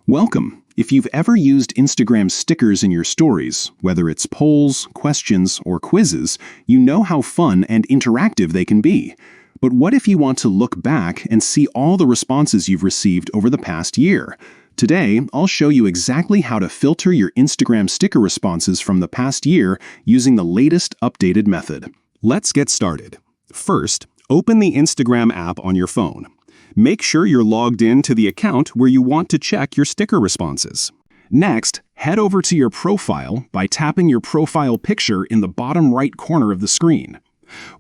Welcome! If you've ever used Instagram stickers in your stories, whether it's polls, questions, or quizzes, you know how fun and interactive they can be. But what if you want to look back and see all the responses you've received over the past year? Today, I'll show you exactly how to filter your Instagram sticker responses from the past year using the latest updated method. Let's get started. First, open the Instagram app on your phone. Make sure you're logged in to the account where you want to check your sticker responses. Next, head over to your profile by tapping your profile picture in the bottom right corner of the screen.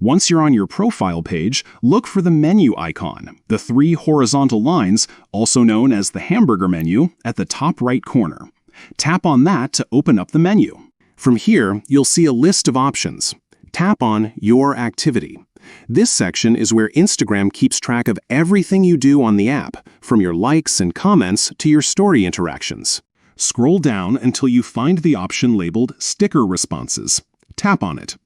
Once you're on your profile page, look for the menu icon, the three horizontal lines, also known as the hamburger menu, at the top right corner. Tap on that to open up the menu. From here, you'll see a list of options. Tap on Your Activity. This section is where Instagram keeps track of everything you do on the app, from your likes and comments to your story interactions. Scroll down until you find the option labeled Sticker Responses. Tap on it.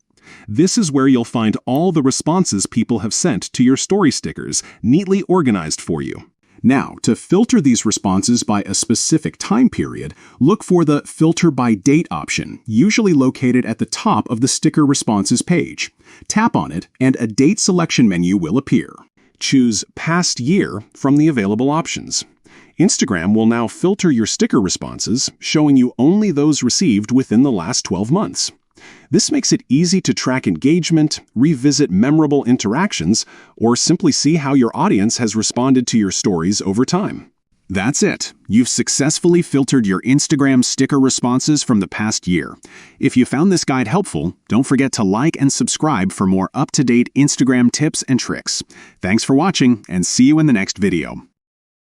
This is where you'll find all the responses people have sent to your story stickers, neatly organized for you. Now, to filter these responses by a specific time period, look for the Filter by Date option, usually located at the top of the Sticker Responses page. Tap on it, and a date selection menu will appear. Choose Past Year from the available options. Instagram will now filter your sticker responses, showing you only those received within the last 12 months. This makes it easy to track engagement, revisit memorable interactions, or simply see how your audience has responded to your stories over time. That's it. You've successfully filtered your Instagram sticker responses from the past year. If you found this guide helpful, don't forget to like and subscribe for more up-to-date Instagram tips and tricks. Thanks for watching, and see you in the next video.